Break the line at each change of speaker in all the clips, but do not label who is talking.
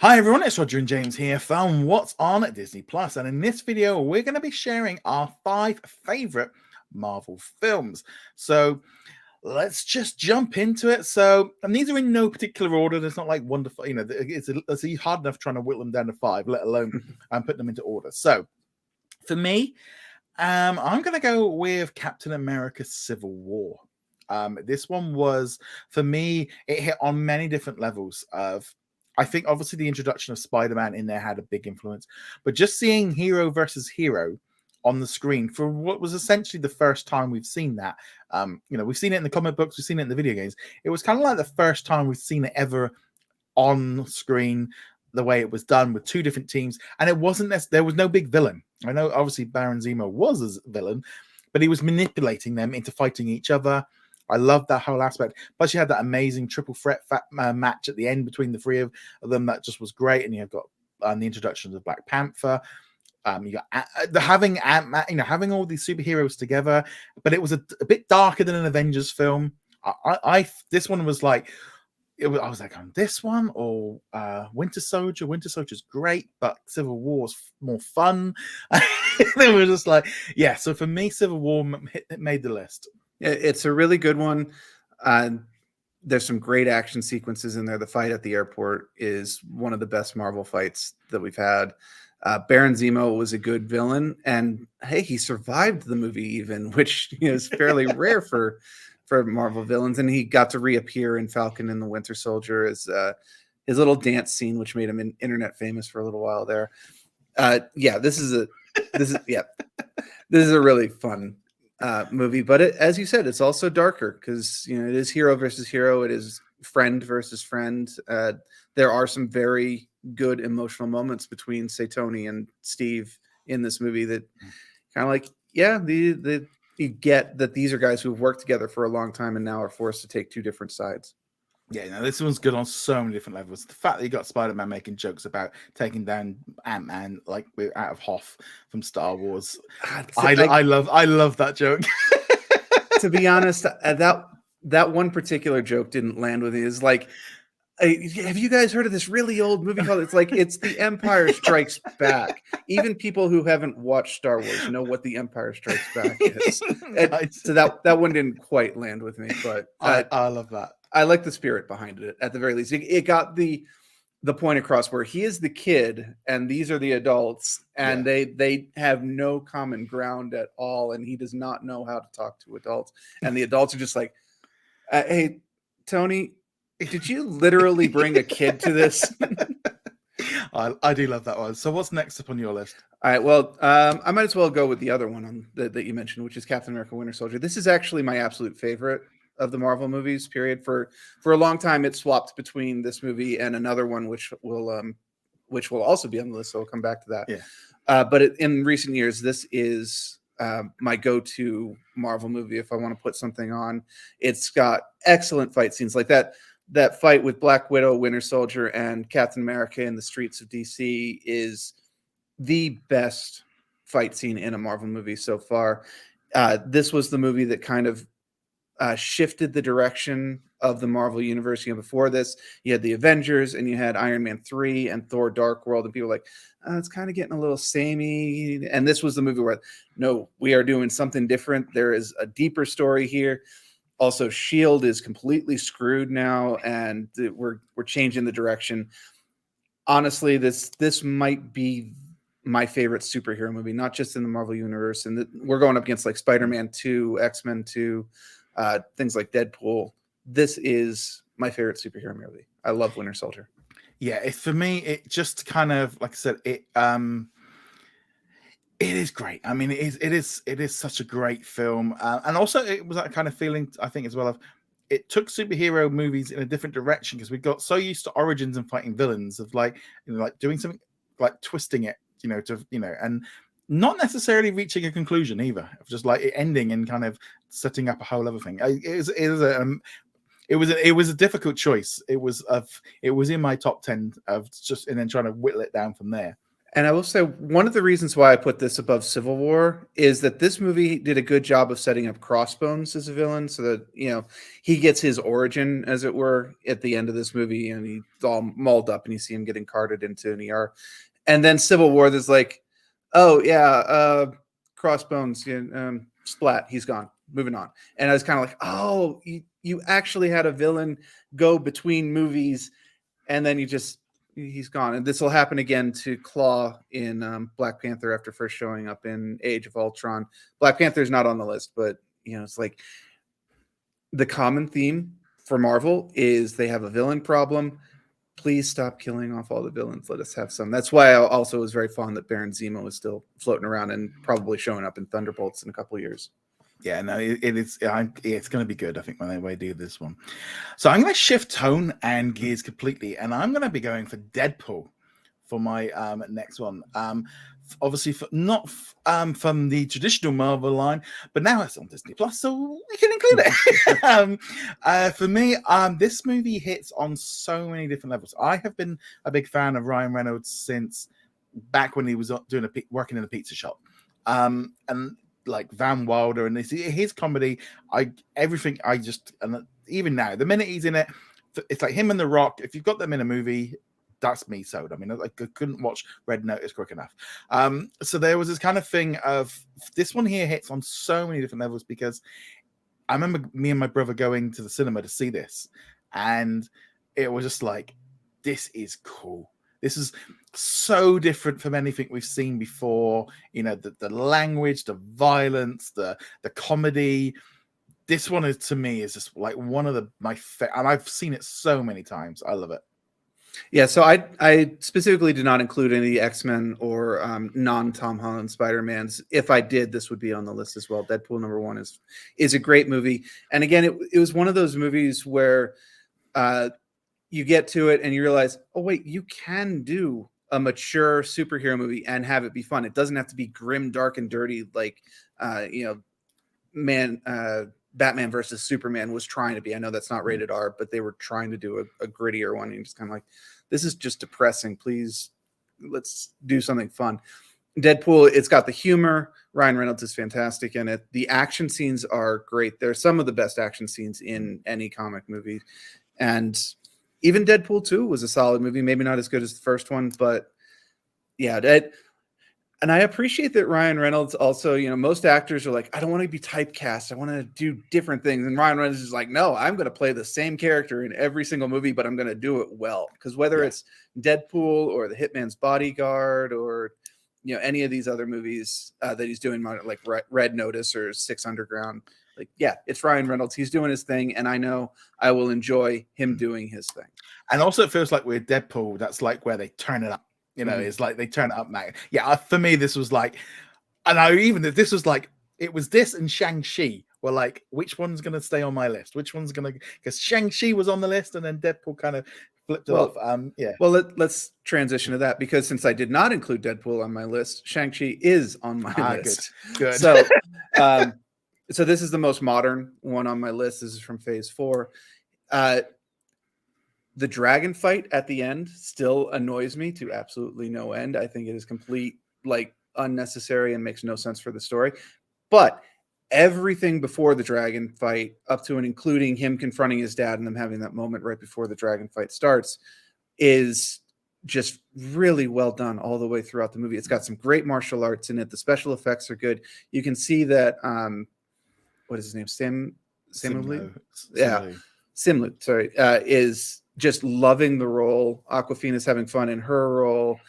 Hi everyone, it's Roger and James here from What's on Disney Plus, and in this video we're going to be sharing our 5 favorite Marvel films. So let's just jump into it. And these are in no particular order. There's not like wonderful, it's hard enough trying to whittle them down to 5, let alone put them into order. So for me, I'm going to go with Captain America: Civil War. This one was, for me, it hit on many different levels of. I think obviously the introduction of Spider-Man in there had a big influence, but just seeing hero versus hero on the screen for what was essentially the first time we've seen that. We've seen it in the comic books, we've seen it in the video games. It was kind of like the first time we've seen it ever on screen, the way it was done with 2 different teams, and it wasn't there was no big villain. I know obviously Baron Zemo was a villain, but he was manipulating them into fighting each other. I love that whole aspect. Plus, you had that amazing triple threat match at the end between the 3 of them. That just was great. And you've got the introduction of Black Panther. You got having Ant-Man, having all these superheroes together, but it was a bit darker than an Avengers film. This one was like, I was like, on this one or Winter Soldier. Winter Soldier's great, but Civil War's more fun. They were just like, yeah. So for me, Civil War made the list.
It's a really good one. There's some great action sequences in there. The fight at the airport is one of the best Marvel fights that we've had. Baron Zemo was a good villain, and hey, he survived the movie even, which is fairly rare for Marvel villains. And he got to reappear in Falcon and the Winter Soldier as his little dance scene, which made him internet famous for a little while there. This is a really fun movie, but as you said, it's also darker because it is hero versus hero. It is friend versus friend. There are some very good emotional moments between, say, Tony and Steve in this movie that kind of like, you get that these are guys who have worked together for a long time and now are forced to take 2 different sides.
Yeah, no, this one's good on so many different levels. The fact that you got Spider-Man making jokes about taking down Ant-Man like out of Hoth from Star Wars. I love that joke.
To be honest, that one particular joke didn't land with me. It's like, have you guys heard of this really old movie called? It's The Empire Strikes Back. Even people who haven't watched Star Wars know what The Empire Strikes Back is. So that one didn't quite land with me, but
I love that.
I like the spirit behind it. At the very least, it got the point across where he is the kid and these are the adults, and they have no common ground at all, and he does not know how to talk to adults, and the adults are just like, "Hey, Tony, did you literally bring a kid to this?"
I do love that one. So what's next up on your list?
All right, well, I might as well go with the other one that you mentioned, which is Captain America: Winter Soldier. This is actually my absolute favorite of the Marvel movies, period. For a long time, it swapped between this movie and another one, which will also be on the list, so we'll come back to that.
Yeah.
But in recent years, this is my go-to Marvel movie if I want to put something on. It's got excellent fight scenes, like that fight with Black Widow, Winter Soldier, and Captain America in the streets of DC is the best fight scene in a Marvel movie so far. This was the movie that kind of shifted the direction of the Marvel universe. Before this, you had the Avengers and you had Iron Man 3 and Thor: Dark World, and people were like, it's kind of getting a little samey. And this was the movie where, no, we are doing something different. There is a deeper story here. Also, S.H.I.E.L.D. is completely screwed now, and we're changing the direction. Honestly, this might be my favorite superhero movie, not just in the Marvel universe. And we're going up against like Spider-Man 2, X-Men 2, things like Deadpool. This is my favorite superhero movie. I love Winter Soldier.
Yeah, for me, it just kind of, like I said, it is great. I mean, it is such a great film, and also it was that kind of feeling, I think, as well, of it took superhero movies in a different direction, because we got so used to origins and fighting villains, of like doing something like twisting it, and not necessarily reaching a conclusion either, of just like it ending and kind of setting up a whole other thing. It was a difficult choice. It was in my top 10 of just, and then trying to whittle it down from there.
And I will say one of the reasons why I put this above Civil War is that this movie did a good job of setting up Crossbones as a villain, so that he gets his origin, as it were, at the end of this movie, and he's all mauled up, and you see him getting carted into an ER. And then Civil War, there's like, oh yeah, Crossbones, splat, he's gone, moving on. And I was kind of like, oh, you actually had a villain go between movies, and then he's gone. And this will happen again to Claw in Black Panther after first showing up in Age of Ultron. Black Panther's not on the list, but it's like the common theme for Marvel is they have a villain problem. Please stop killing off all the villains. Let us have some. That's why I also was very fond that Baron Zemo is still floating around and probably showing up in Thunderbolts in a couple of years.
Yeah, no, it's going to be good, I think, when they do this one. So I'm going to shift tone and gears completely, and I'm going to be going for Deadpool for my next one. Obviously, not from the traditional Marvel line, but now it's on Disney Plus, so we can include it. For me, this movie hits on so many different levels. I have been a big fan of Ryan Reynolds since back when he was working in a pizza shop, and like Van Wilder and his comedy, and even now, the minute he's in it, it's like him and The Rock. If you've got them in a movie, that's me sold. I mean, I couldn't watch Red Notice quick enough. So there was this kind of thing of this one here hits on so many different levels, because I remember me and my brother going to the cinema to see this, and it was just like, this is cool. This is so different from anything we've seen before. The language, the violence, the comedy. This one is, to me, is just like one of my favorite, and I've seen it so many times. I love it.
Yeah, so I specifically did not include any X-Men or non-Tom Holland Spider-Mans. If I did, this would be on the list as well. Deadpool #1 is a great movie. And again, it was one of those movies where you get to it and you realize, oh wait, you can do a mature superhero movie and have it be fun. It doesn't have to be grim, dark, and dirty like Batman versus Superman was trying to be. I know that's not rated R, but they were trying to do a grittier one. And you're just kind of like, this is just depressing. Please, let's do something fun. Deadpool, it's got the humor. Ryan Reynolds is fantastic in it. The action scenes are great. They're some of the best action scenes in any comic movie. And even Deadpool 2 was a solid movie. Maybe not as good as the first one, but yeah, and I appreciate that Ryan Reynolds also, most actors are like, I don't want to be typecast. I want to do different things. And Ryan Reynolds is like, no, I'm going to play the same character in every single movie, but I'm going to do it well. Because whether it's Deadpool or The Hitman's Bodyguard or, any of these other movies that he's doing, like Red Notice or Six Underground, like, yeah, it's Ryan Reynolds. He's doing his thing, and I know I will enjoy him doing his thing.
And also, it feels like with Deadpool, that's like where they turn it up. It's like they turn it up, man. Yeah, for me, this was like, and this was like, it was this and Shang-Chi were like, which one's going to stay on my list? Which one's going to, because Shang-Chi was on the list, and then Deadpool kind of flipped it off. Yeah.
Well, let's transition to that, because since I did not include Deadpool on my list, Shang-Chi is on my list.
Good.
So, so this is the most modern one on my list. This is from Phase 4. The dragon fight at the end still annoys me to absolutely no end. I think it is complete, like, unnecessary and makes no sense for the story. But everything before the dragon fight, up to and including him confronting his dad and them having that moment right before the dragon fight starts, is just really well done all the way throughout the movie. It's got some great martial arts in it. The special effects are good. You can see that what is his name? Simlu? Yeah. Simlu, sorry, is just loving the role. Awkwafina's having fun in her role.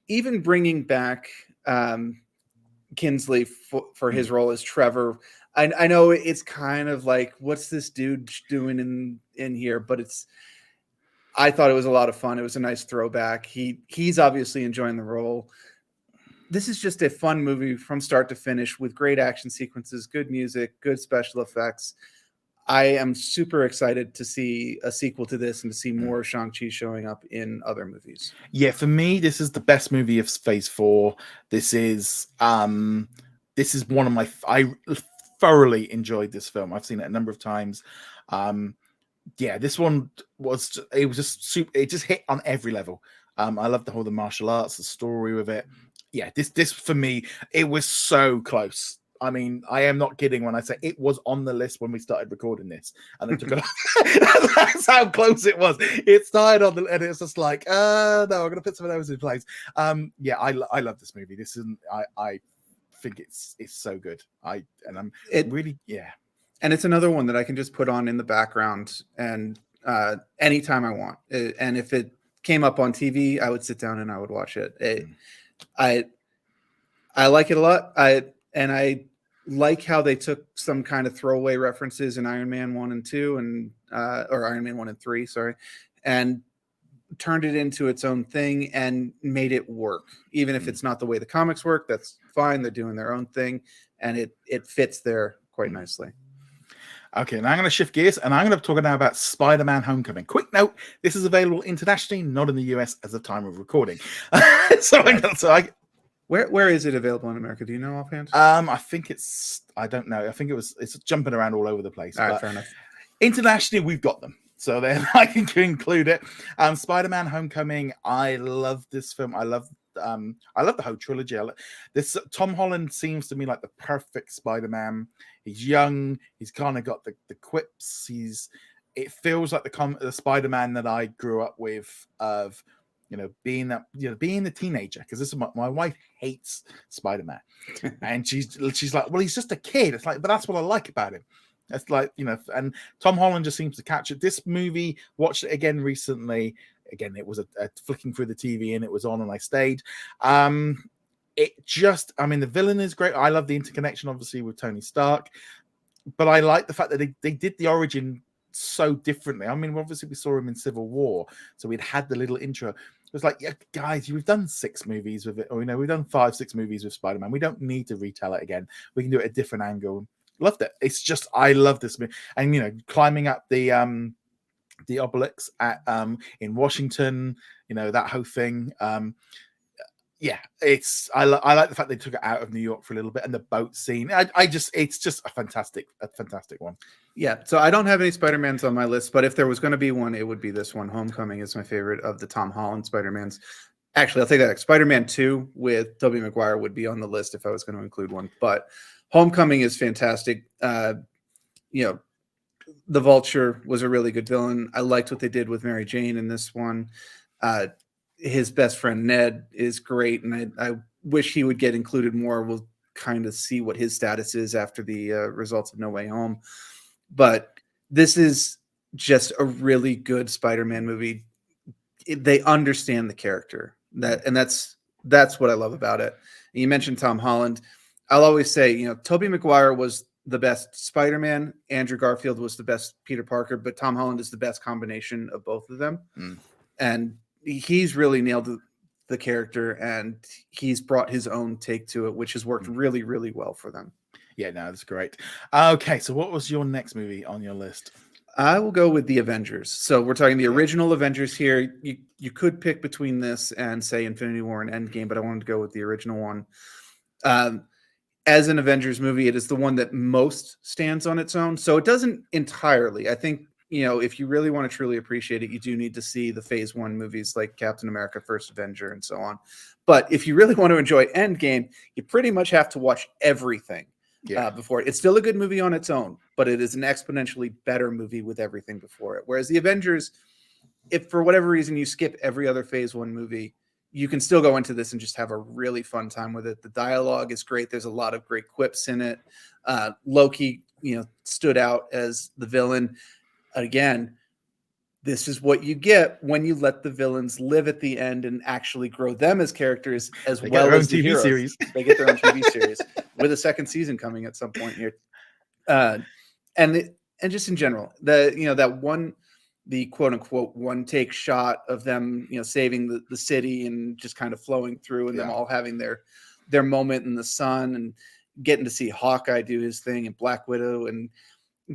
Even bringing back Kinsley for his role as Trevor. I know it's kind of like, what's this dude doing in here? But I thought it was a lot of fun. It was a nice throwback. He's obviously enjoying the role. This is just a fun movie from start to finish with great action sequences, good music, good special effects. I am super excited to see a sequel to this and to see more Shang-Chi showing up in other movies.
Yeah, for me, this is the best movie of Phase 4. This is one of my. I thoroughly enjoyed this film. I've seen it a number of times. yeah, this one was it was just super. It just hit on every level. I love the whole the martial arts, the story with it. Yeah, this for me, it was so close. I mean, I am not kidding when I say it was on the list when we started recording this, and it took it. That's how close it was. It started on the, and it's just like, no, I'm gonna put some of those in place. Yeah, I love this movie. This isn't. I think it's so good. I'm
It
really yeah.
and it's another one that I can just put on in the background and anytime I want. And if it came up on TV, I would sit down and I would watch it. I I like it a lot. I like how they took some kind of throwaway references in Iron Man 1 and 2 and or Iron Man 1 and 3, sorry, and turned it into its own thing and made it work. Even if it's not the way the comics work, that's fine. They're doing their own thing and it fits there quite nicely.
Okay, now I'm going to shift gears and I'm going to talk now about Spider-Man Homecoming. Quick note, this is available internationally, not in the US as of time of recording.
Where is it available in America? Do you know offhand?
I think I don't know. I think it's jumping around all over the place.
All right, fair enough.
Internationally, we've got them. So then I can include it. Spider-Man Homecoming. I love this film. I love the whole trilogy. This Tom Holland seems to me like the perfect Spider-Man. He's young. He's kind of got the quips. It feels like the Spider-Man that I grew up with of being the teenager, because this is my wife hates Spider-Man. And she's like, well, he's just a kid. It's like, but that's what I like about him. It's like, and Tom Holland just seems to catch it. This movie, watched it again recently. Again, it was a flicking through the TV and it was on and I stayed. The villain is great. I love the interconnection, obviously, with Tony Stark. But I like the fact that they did the origin so differently. I mean, obviously we saw him in Civil War, so we'd had the little intro. It was like, yeah, guys, we've done 6 movies with it, or we've done 5-6 movies with Spider-Man. We don't need to retell it again. We can do it a different angle. Loved it. It's just, I love this movie. And climbing up the obelisk at in Washington, that whole thing. I like the fact they took it out of New York for a little bit, and the boat scene. It's just a fantastic one.
Yeah, so I don't have any Spider-Mans on my list, but if there was going to be one, it would be this one. Homecoming is my favorite of the Tom Holland Spider-Mans. Actually, I'll take that back. Spider-Man 2 with Tobey Maguire would be on the list if I was going to include one. But Homecoming is fantastic. The Vulture was a really good villain. I liked what they did with Mary Jane in this one. His best friend Ned is great, and I wish he would get included more. We'll kind of see what his status is after the results of No Way Home. But this is just a really good Spider-Man movie. They understand the character, that's what I love about it. And you mentioned Tom Holland. I'll always say, Tobey Maguire was the best Spider-Man. Andrew Garfield was the best Peter Parker, but Tom Holland is the best combination of both of them. And he's really nailed the character, and he's brought his own take to it, which has worked really, really well for them.
Yeah, no, that's great. Okay, so what was your next movie on your list?
I will go with the Avengers. So we're talking the original Avengers here. You could pick between this and, say, Infinity War and Endgame, but I wanted to go with the original one. As an Avengers movie, it is the one that most stands on its own. So it doesn't entirely. I think, if you really want to truly appreciate it, you do need to see the Phase 1 movies like Captain America, First Avenger, and so on. But if you really want to enjoy Endgame, you pretty much have to watch everything before it. It's still a good movie on its own, but it is an exponentially better movie with everything before it. Whereas the Avengers, if for whatever reason you skip every other Phase 1 movie, you can still go into this and just have a really fun time with it. The dialogue is great. There's a lot of great quips in it. Loki, stood out as the villain. Again, this is what you get when you let the villains live at the end and actually grow them as characters as well as the heroes. Series. They get their own TV series with a second season coming at some point here. And just in general, the quote unquote one take shot of them, saving the city and just kind of flowing through, and them all having their moment in the sun, and getting to see Hawkeye do his thing, and Black Widow and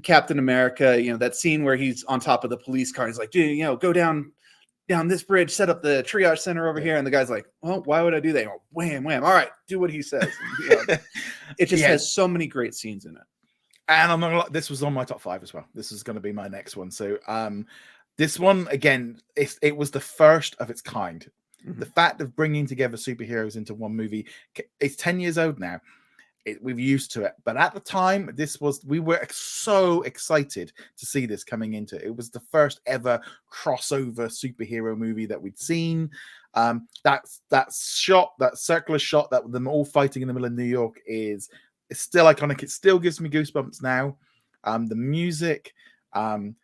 Captain America, that scene where he's on top of the police car. He's like, dude, go down this bridge, set up the triage center over here. And the guy's like, well, why would I do that? Oh, wham, wham. All right, do what he says. And, it just has so many great scenes in it.
And I'm not gonna lie, this was on my top 5 as well. This is going to be my next one. So, this one again, it was the first of its kind.
Mhm.
The fact of bringing together superheroes into one movie, it's 10 years old now. We've used to it, but at the time, we were so excited to see this coming into it. It was the first ever crossover superhero movie that we'd seen. That shot, that circular shot, that them all fighting in the middle of New York is still iconic. It still gives me goosebumps now. The music, um,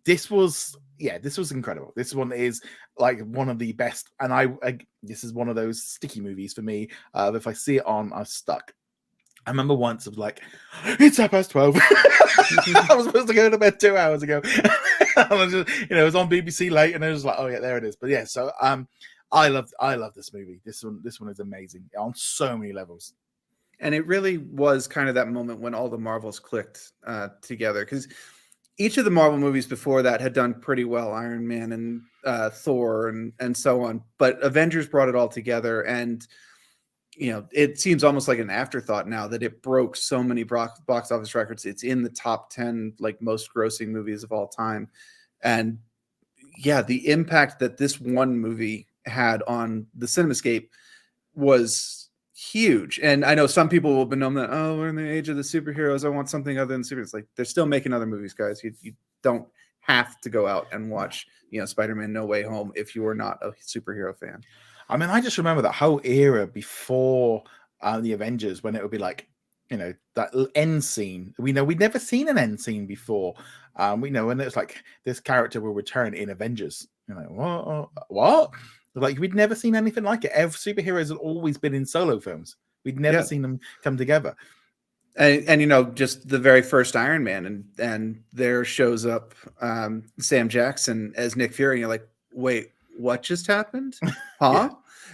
this was incredible. This one is like one of the best, and this is one of those sticky movies for me. If I see it on, I'm stuck. I remember once of like, it's 12:30. I was supposed to go to bed 2 hours ago. I was just, it was on BBC late, and I was like, oh yeah, there it is. But yeah, so I love this movie. This one is amazing on so many levels.
And it really was kind of that moment when all the Marvels clicked together, because each of the Marvel movies before that had done pretty well, Iron Man and Thor and so on. But Avengers brought it all together, and it seems almost like an afterthought now that it broke so many box office records. It's in the top 10 like most grossing movies of all time. And yeah, the impact that this one movie had on the cinemascape was huge. And I know some people will bemoan that, oh, we're in the age of the superheroes, I want something other than superheroes. Like, they're still making other movies, guys. You don't have to go out and watch Spider-Man No Way Home if you are not a superhero fan.
I mean, I just remember that whole era before the Avengers, when it would be like, that end scene. We know we'd never seen an end scene before. We know, and it's like this character will return in Avengers. What? Like, we'd never seen anything like it. Every superheroes had always been in solo films. We'd never seen them come together.
And just the very first Iron Man, and there shows up Sam Jackson as Nick Fury, and you're like, wait, what just happened? Huh?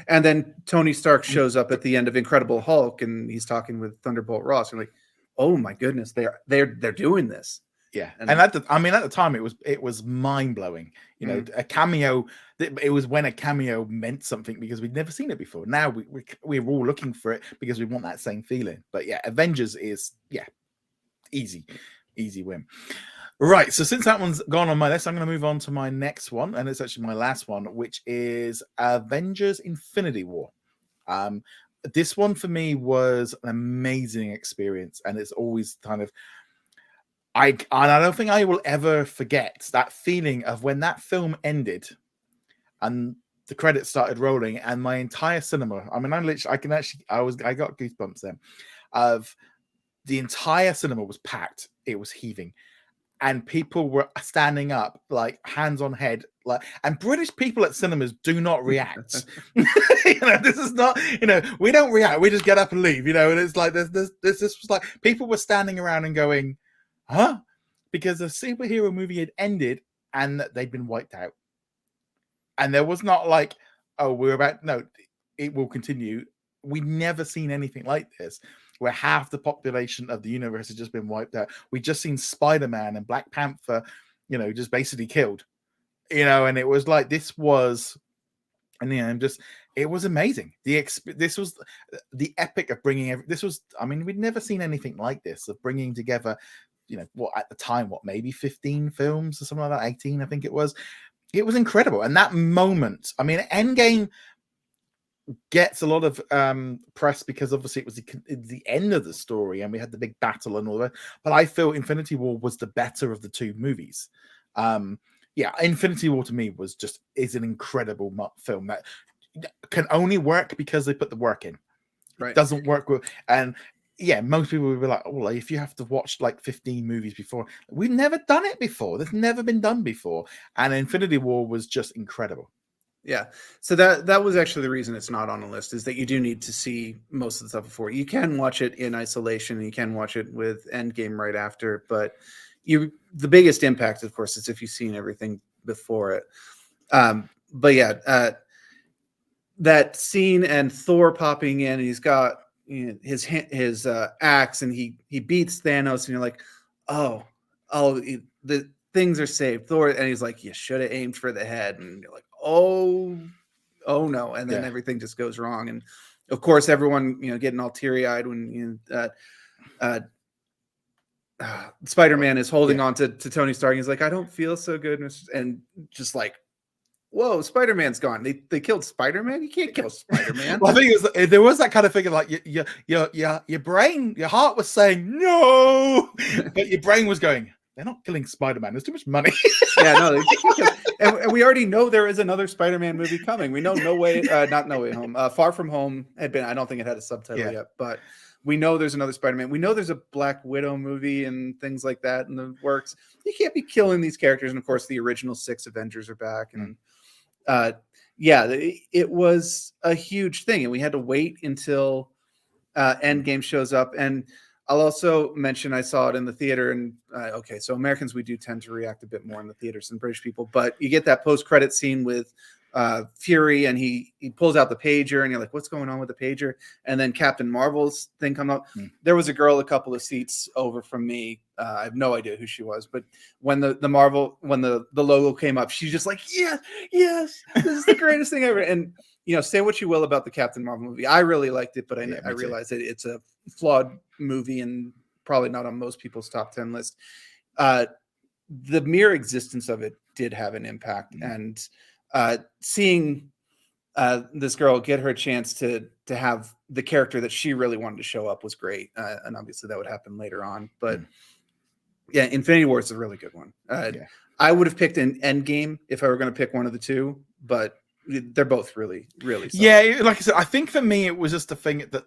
And then Tony Stark shows up at the end of Incredible Hulk, and he's talking with Thunderbolt Ross. And like, oh my goodness, they're doing this.
Yeah, and at the time, it was mind blowing. A cameo. It was when a cameo meant something because we'd never seen it before. Now we're all looking for it because we want that same feeling. But yeah, Avengers is easy win. Right, so since that one's gone on my list, I'm going to move on to my next one, and it's actually my last one, which is Avengers: Infinity War. This one for me was an amazing experience, and it's always kind of. I don't think I will ever forget that feeling of when that film ended and the credits started rolling and my entire cinema. I mean, I got goosebumps then. Of the entire cinema was packed. It was heaving, and people were standing up, like hands on head, like. And British people at cinemas do not react. This is not. We don't react. We just get up and leave. And it's like this was like people were standing around and going, huh? Because the superhero movie had ended and they'd been wiped out. And there was not like, oh, no, it will continue. We'd never seen anything like this, where half the population of the universe has just been wiped out. We'd just seen Spider-Man and Black Panther, just basically killed. And it was like, this was, and it was amazing. This was the epic of bringing we'd never seen anything like this, of bringing together what at the time, maybe 15 films or something like that, 18, I think it was. It was incredible. And that moment, Endgame gets a lot of press because obviously it was the end of the story and we had the big battle and all that. But I feel Infinity War was the better of the two movies. Infinity War to me is an incredible film that can only work because they put the work in. Right. It doesn't work with, and most people would be like, oh, if you have to watch like 15 movies before, we've never done it before. That's never been done before. And Infinity War was just incredible.
Yeah. So that was actually the reason it's not on the list, is that you do need to see most of the stuff before. You can watch it in isolation, and you can watch it with Endgame right after, but the biggest impact, of course, is if you've seen everything before it. But yeah, that scene and Thor popping in, and he's got his axe, and he beats Thanos, and you're like, oh, the things are saved. Thor, and he's like, you should have aimed for the head, and you're like, oh no, and then everything just goes wrong, and of course everyone getting all teary-eyed when Spider-Man is holding
Yeah.
on to Tony Stark. He's like, I don't feel so good, and just like, whoa, Spider-Man's gone. They killed Spider-Man. You can't kill Spider-Man.
Well, I think there was that kind of thing of like your brain, your heart was saying no, but your brain was going, they're not killing Spider-Man. There's too much money.
Yeah, no, they can't kill. And we already know there is another Spider-Man movie coming. We know not No Way Home. Far From Home had been. I don't think it had a subtitle yet, but we know there's another Spider-Man. We know there's a Black Widow movie and things like that in the works. You can't be killing these characters. And of course, the original 6 Avengers are back. And yeah, it was a huge thing. And we had to wait until Endgame shows up. And I'll also mention I saw it in the theater. And okay, so Americans, we do tend to react a bit more in the theaters than British people. But you get that post-credit scene with Fury, and he pulls out the pager, and you're like, what's going on with the pager? And then Captain Marvel's thing comes up. There was a girl a couple of seats over from me. I have no idea who she was, but when the logo came up, she's just like, yes, this is the greatest thing ever. And say what you will about the Captain Marvel movie, I really liked it, but I realize that it's a flawed movie and probably not on most people's top 10 list. The mere existence of it did have an impact, and seeing this girl get her chance to have the character that she really wanted to show up was great. And obviously that would happen later on, but yeah, Infinity War is a really good one. I would have picked an Endgame if I were going to pick one of the two, but they're both really, really solid.
Yeah, like I said, I think for me it was just the thing that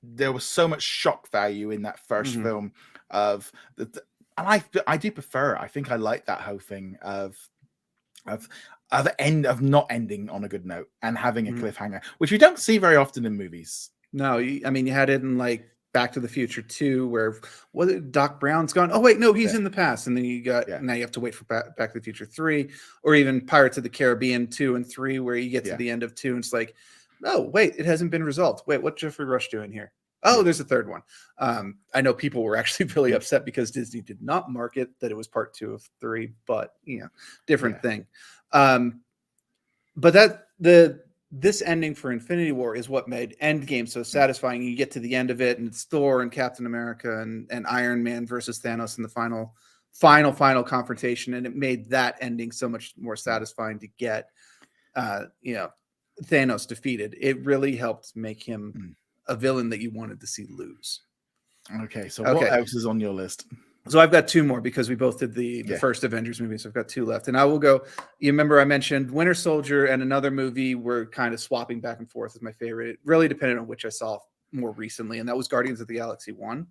there was so much shock value in that first film of and I do prefer it. I think I like that whole thing of not ending on a good note and having a cliffhanger, which we don't see very often in movies.
No, I mean, you had it in like Back to the Future 2, where Doc Brown's gone. Oh wait, no, he's in the past, and then you got now you have to wait for Back to the Future 3, or even Pirates of the Caribbean 2 and 3, where you get to the end of 2 and it's like, oh wait, it hasn't been resolved. Wait, what's Jeffrey Rush doing here? Oh, there's a third one. I know people were actually really upset because Disney did not market that it was part 2 of 3, but different thing. But this ending for Infinity War is what made Endgame so satisfying. You get to the end of it, and it's Thor and Captain America and Iron Man versus Thanos in the final confrontation, and it made that ending so much more satisfying to get Thanos defeated. It really helped make him a villain that you wanted to see lose.
Okay, so what else is on your list?
So I've got 2 more because we both did the first Avengers movie. So I've got 2 left, and I will go. You remember I mentioned Winter Soldier and another movie were kind of swapping back and forth as my favorite. It really depended on which I saw more recently, and that was Guardians of the Galaxy 1.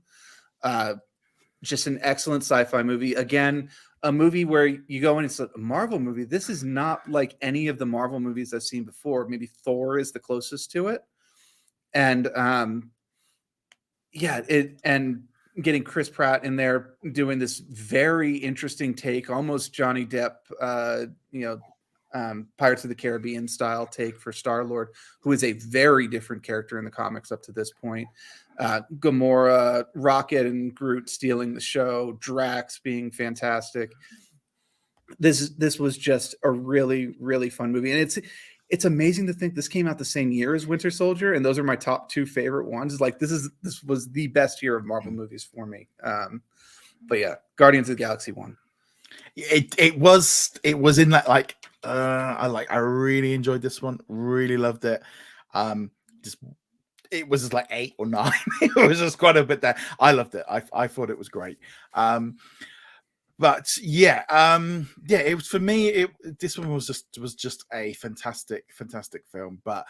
Just an excellent sci-fi movie. Again, a movie where you go and it's a Marvel movie. This is not like any of the Marvel movies I've seen before. Maybe Thor is the closest to it, and getting Chris Pratt in there doing this very interesting take, almost Johnny Depp, Pirates of the Caribbean style take for Star-Lord, who is a very different character in the comics up to this point. Gamora, Rocket, and Groot stealing the show, Drax being fantastic. This was just a really, really fun movie. And it's amazing to think this came out the same year as Winter Soldier, and those are my top 2 favorite ones. Like this was the best year of Marvel movies for me. But yeah, Guardians of the Galaxy 1.
It was in that I really enjoyed this one. Really loved it. It was just like 8 or 9. It was just quite a bit there. I loved it. I thought it was great. But it was for me. This one was just a fantastic film. But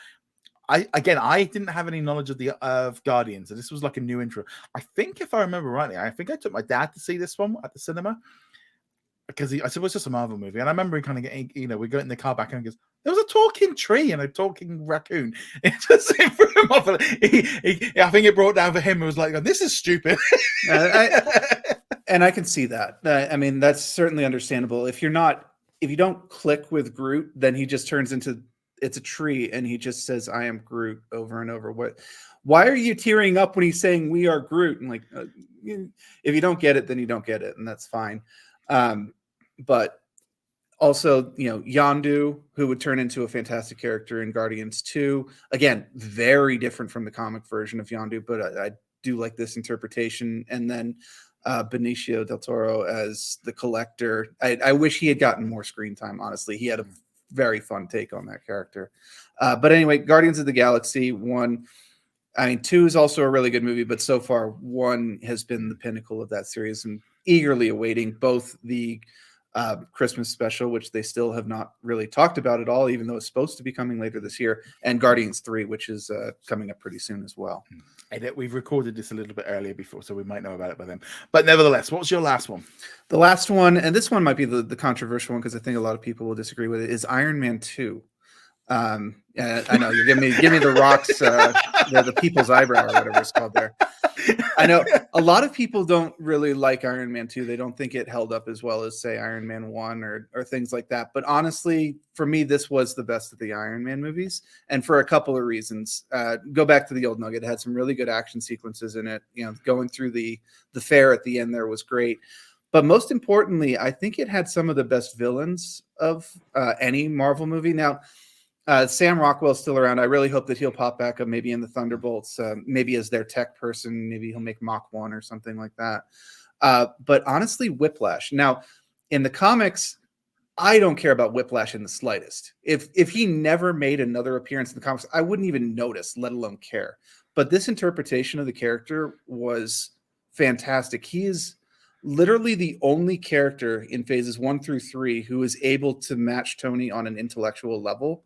I didn't have any knowledge of Guardians, and this was like a new intro. I think if I remember rightly, I think I took my dad to see this one at the cinema because I said it was just a Marvel movie, and I remember him kind of getting, we got in the car back and he goes, there was a talking tree and a talking raccoon. It just threw him off. I think it brought down for him. It was like, this is stupid.
And I can see that. I mean, that's certainly understandable. If you don't click with Groot, then he just turns into it's a tree and he just says, I am Groot over and over. Why are you tearing up when he's saying we are Groot? And like, if you don't get it, then you don't get it. And that's fine. But also, Yondu, who would turn into a fantastic character in Guardians 2. Again, very different from the comic version of Yondu, but I do like this interpretation. And then Benicio del Toro as the Collector. I wish he had gotten more screen time. Honestly, he had a very fun take on that character. But anyway, Guardians of the Galaxy 1. I mean, 2 is also a really good movie, but so far 1 has been the pinnacle of that series, and eagerly awaiting both the Christmas special, which they still have not really talked about at all, even though it's supposed to be coming later this year, and Guardians 3, which is coming up pretty soon as well.
We've recorded this a little bit earlier before, so we might know about it by then. But nevertheless, what's your last one?
The last one, and this one might be the controversial one because I think a lot of people will disagree with it, is Iron Man 2. I know you're give me the rocks, the people's eyebrow or whatever it's called there. I know a lot of people don't really like Iron Man 2. They don't think it held up as well as, say, Iron Man 1 or things like that. But honestly, for me, this was the best of the Iron Man movies, and for a couple of reasons. Go back to the old nugget. It had some really good action sequences in it. Going through the fair at the end there was great. But most importantly, I think it had some of the best villains of any Marvel movie. Now, Sam Rockwell's still around. I really hope that he'll pop back up maybe in the Thunderbolts, maybe as their tech person. Maybe he'll make Mach 1 or something like that. But honestly, Whiplash. Now, in the comics, I don't care about Whiplash in the slightest. If he never made another appearance in the comics, I wouldn't even notice, let alone care. But this interpretation of the character was fantastic. He is literally the only character in phases 1 through 3 who is able to match Tony on an intellectual level.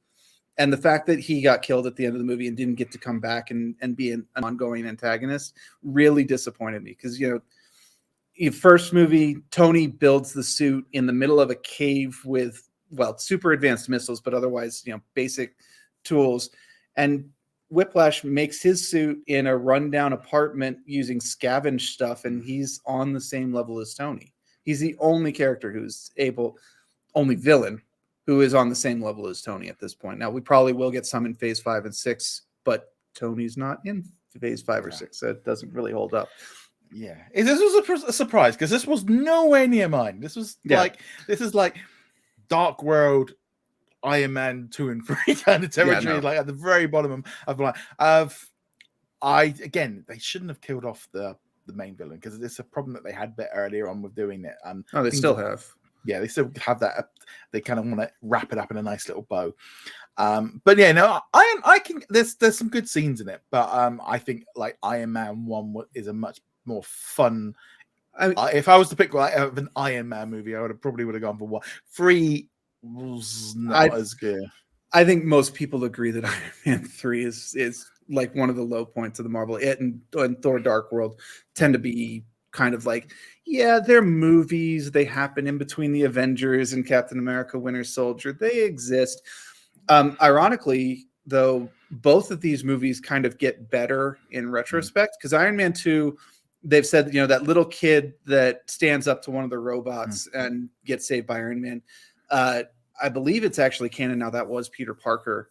And the fact that he got killed at the end of the movie and didn't get to come back and be an ongoing antagonist really disappointed me. Because, first movie, Tony builds the suit in the middle of a cave with, super advanced missiles, but otherwise, basic tools. And Whiplash makes his suit in a rundown apartment using scavenge stuff, and he's on the same level as Tony. He's the only character only villain who is on the same level as Tony at this point. Now, we probably will get some in phase 5 and 6, but Tony's not in phase 5 or 6, so it doesn't really hold up.
Yeah, this was a surprise because this was nowhere near mine. This is like Dark World, Iron Man 2 and 3 kind of territory, like at the very bottom they shouldn't have killed off the main villain because it's a problem that they had a bit earlier on with doing it.
They still have.
Yeah, they still have that. They kind of want to wrap it up in a nice little bow. But yeah, no, I can. There's some good scenes in it, but I think like Iron Man 1 is a much more fun. If I was to pick an Iron Man movie, I probably would have gone for 1. 3 was not as good.
I think most people agree that Iron Man 3 is like one of the low points of the Marvel. It and Thor: Dark World tend to be kind of like, they're movies. They happen in between the Avengers and Captain America: Winter Soldier. They exist. Ironically, though, both of these movies kind of get better in retrospect because Iron Man 2, they've said, that little kid that stands up to one of the robots and gets saved by Iron Man. I believe it's actually canon now. That was Peter Parker,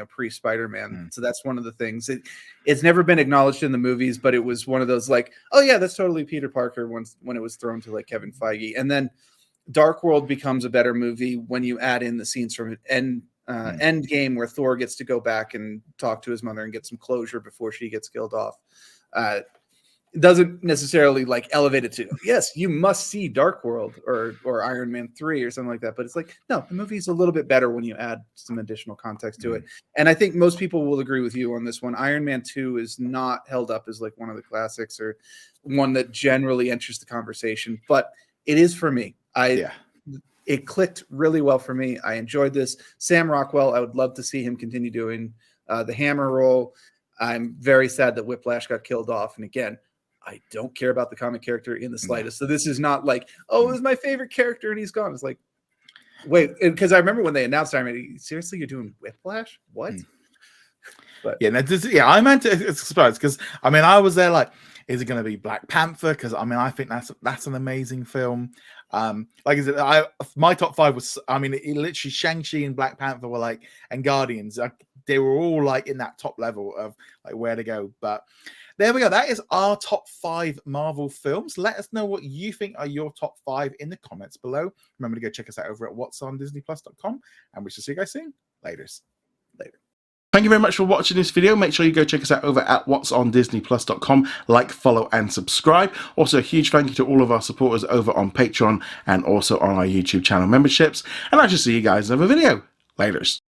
pre-Spider-Man. So that's one of the things. It's never been acknowledged in the movies, but it was one of those like, oh yeah, that's totally Peter Parker when it was thrown to like Kevin Feige. And then Dark World becomes a better movie when you add in the scenes from Endgame where Thor gets to go back and talk to his mother and get some closure before she gets killed off. Doesn't necessarily like elevate it to, yes, you must see Dark World or Iron Man 3 or something like that. But it's like, no, the movie's a little bit better when you add some additional context to it. And I think most people will agree with you on this one. Iron Man 2 is not held up as like one of the classics or one that generally enters the conversation, but it is for me. It clicked really well for me. I enjoyed this. Sam Rockwell, I would love to see him continue doing the Hammer role. I'm very sad that Whiplash got killed off. And again, I don't care about the comic character in the slightest. So this is not like, oh, it was my favorite character and he's gone. It's like, wait, because I remember when they announced Iron Man, seriously, you're doing Whiplash? What? But
I'm surprised because I was there like, is it going to be Black Panther? Because I think that's an amazing film. Like I said, my top 5 was literally Shang-Chi and Black Panther were like, and Guardians. They were all like in that top level of like where to go. But there we go. That is our top 5 Marvel films. Let us know what you think are your top 5 in the comments below. Remember to go check us out over at whatsondisneyplus.com. And we shall see you guys soon. Later. Thank you very much for watching this video. Make sure you go check us out over at whatsondisneyplus.com. Like, follow, and subscribe. Also, a huge thank you to all of our supporters over on Patreon and also on our YouTube channel memberships. And I shall see you guys in another video. Laters.